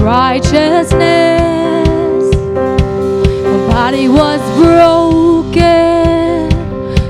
righteousness. My body was broken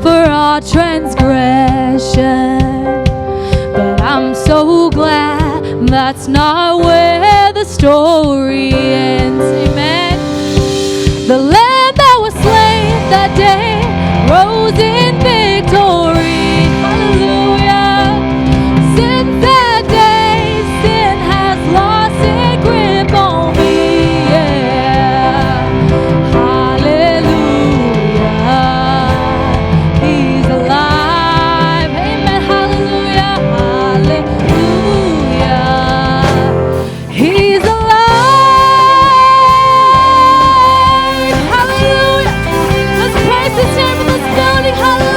for our transgression, but I'm so glad that's not where the story ends. Amen. The Lamb that was slain that day rose in victory. Hallelujah. Since that day, sin has lost its grip on me. Yeah. Hallelujah. He's alive. Amen. Hallelujah. Hallelujah. He's alive. Hallelujah. Let's praise His name in this building. Hallelujah.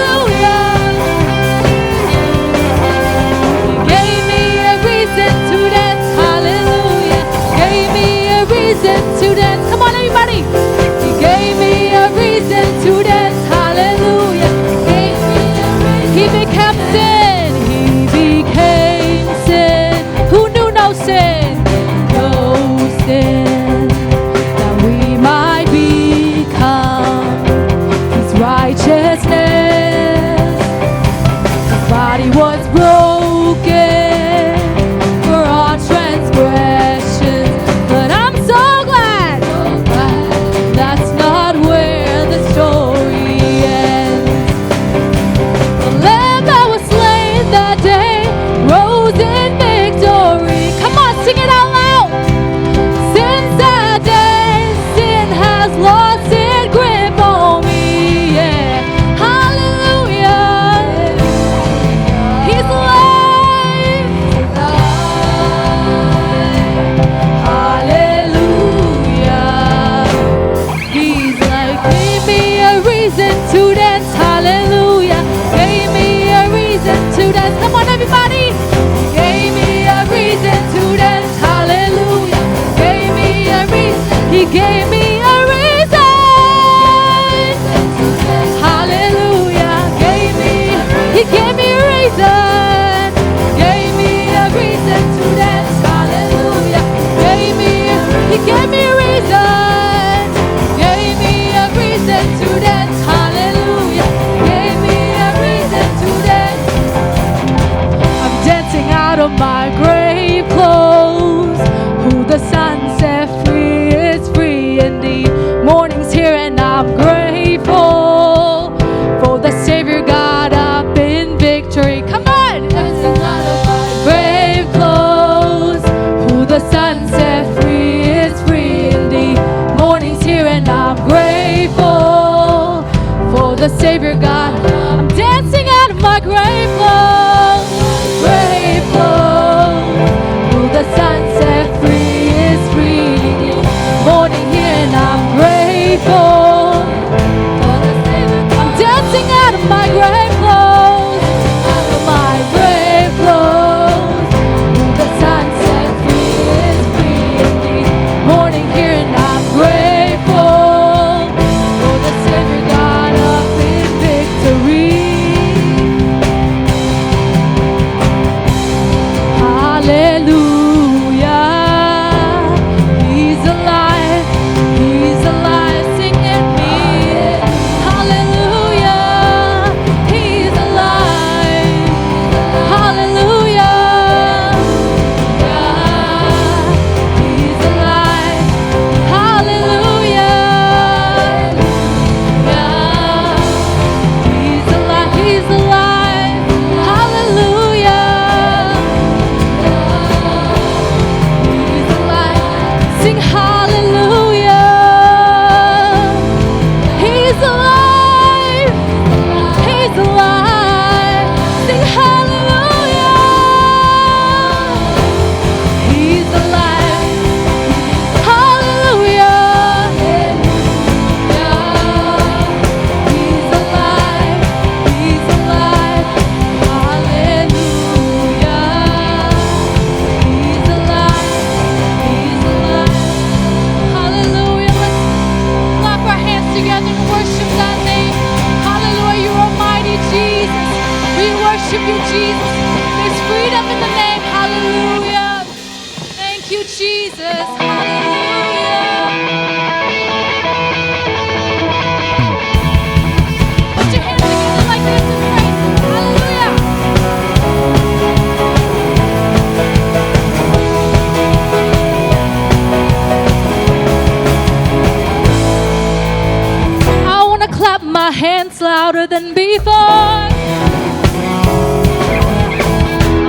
louder than before.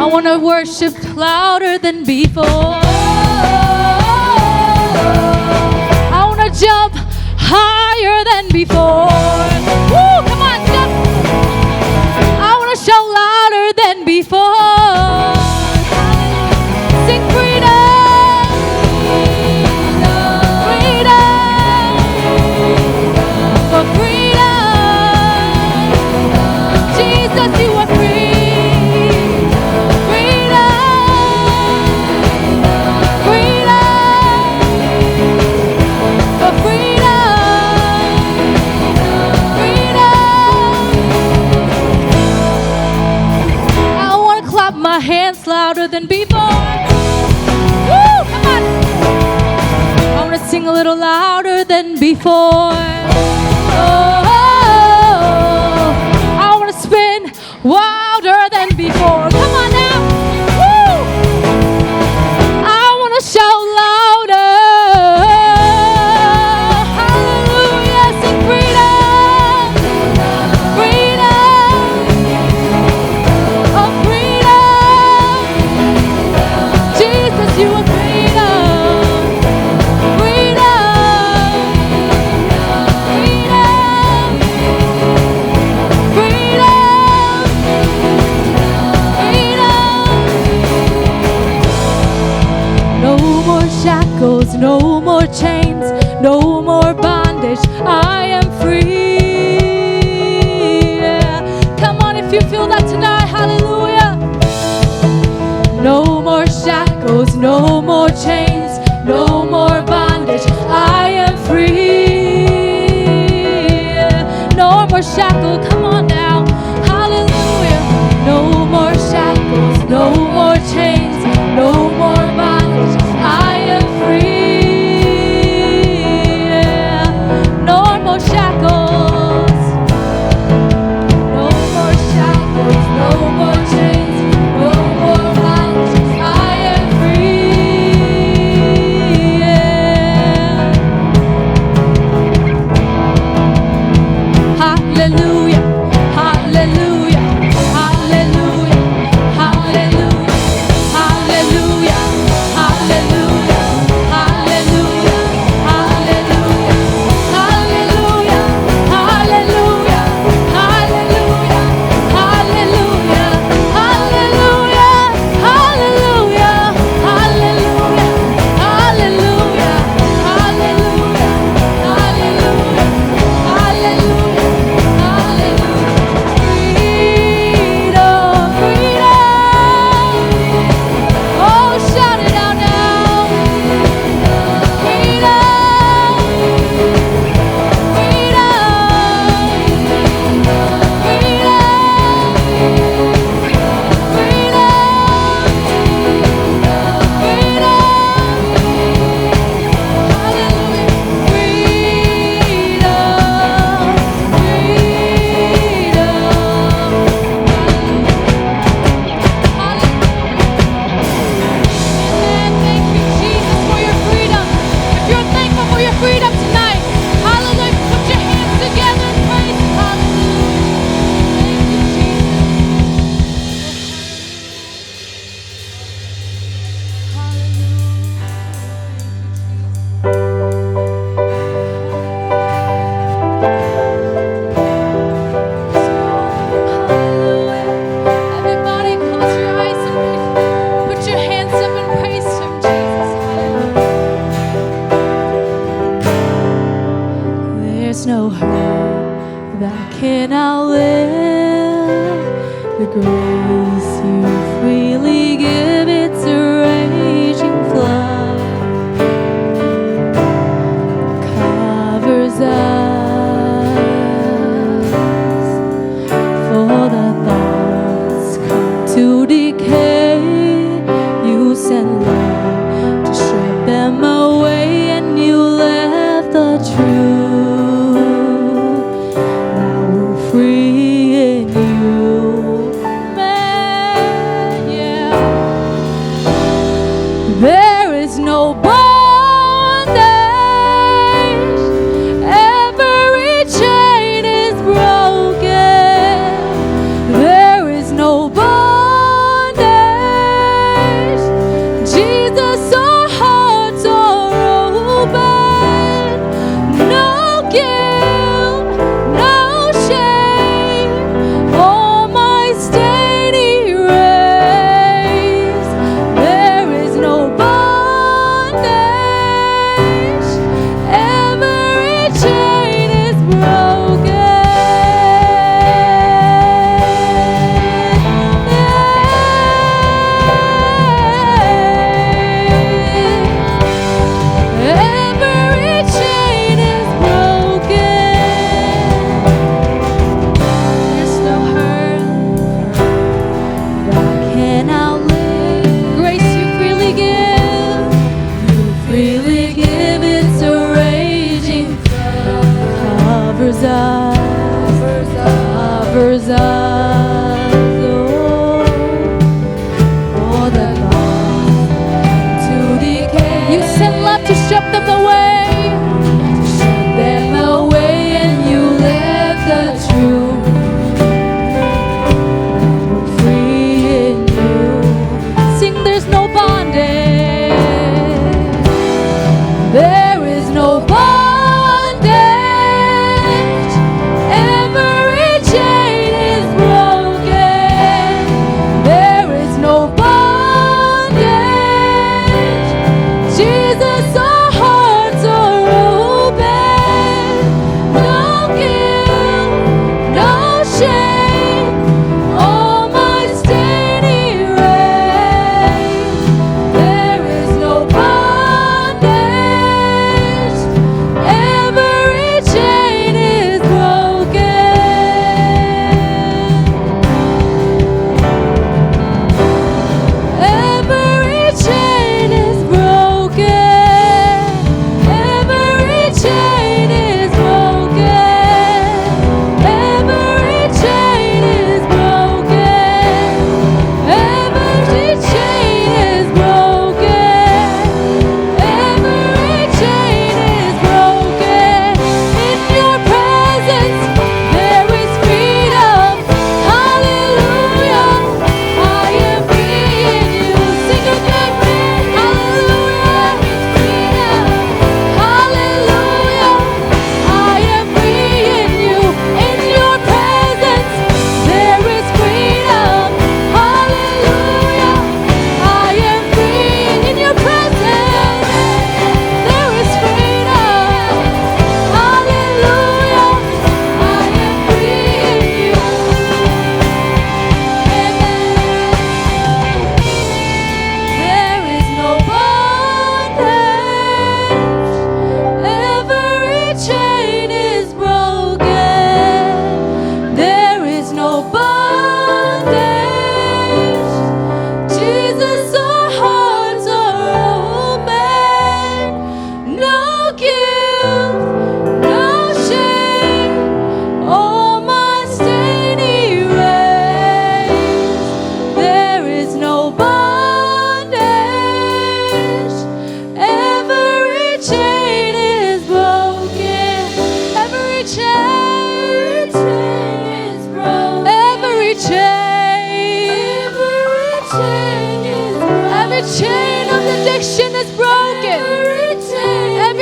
I want to worship louder than before. I want to jump higher than before. Woo, come on, jump. I want to shout louder than before. Sing freedom. Freedom. For freedom. Jesus, you are free. Freedom. Freedom. For freedom. Freedom. I want to clap my hands louder than before. Woo, come on. I want to sing a little louder than before. Oh, I want to spin wilder than before. Come on now. Woo. I want to shout louder. Hallelujah. Sing freedom. Freedom. Oh, freedom. Jesus, you are freedom. Freedom. Freedom. Freedom. Freedom. No more shackles, no more chains, no more bondage. I am free. Yeah. Come on, if you feel that tonight, hallelujah. No more shackles, no more chains, no more bondage. I am free. Yeah. No more shackle, come on now. Hallelujah. No more shackles, no more chains, no more bondage. I am free. Yeah. No more shackles. No more shackles, no more chains, no more bondage. I am free. Yeah. Hallelujah, hallelujah, hallelujah, hallelujah, hallelujah, hallelujah, hallelujah, hallelujah, hallelujah, hallelujah, hallelujah, hallelujah, hallelujah, hallelujah, hallelujah, hallelujah, hallelujah, hallelujah, hallelujah, hallelujah. Freedom, freedom. Oh, shout it out now. Freedom, freedom tonight. Hallelujah. Put your hands together and praise Him. Hallelujah. Thank you, Jesus. Hallelujah. Everybody close your eyes and put your hands up and praise Him, Jesus. Hallelujah. There's no hurt that can outlive the grace you freely give. It's a raging flood, covers us for the thoughts come to decay. You send love to strip them away, and you left the truth. Now we're free in you.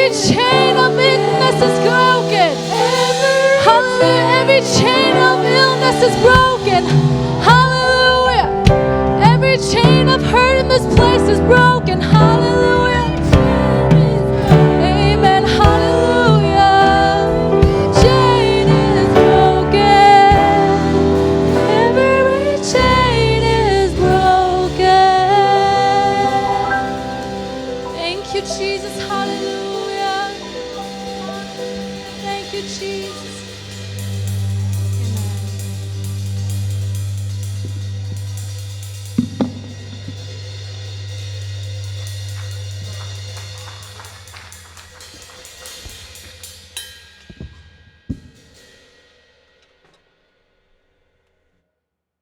Every chain of weakness is broken. Hallelujah. Every chain of illness is broken. Hallelujah. Every chain of hurt in this place is broken. Hallelujah. Amen. Hallelujah. Chain is broken. Every chain is broken. Thank you, Jesus. Hallelujah. Thank you, Jesus.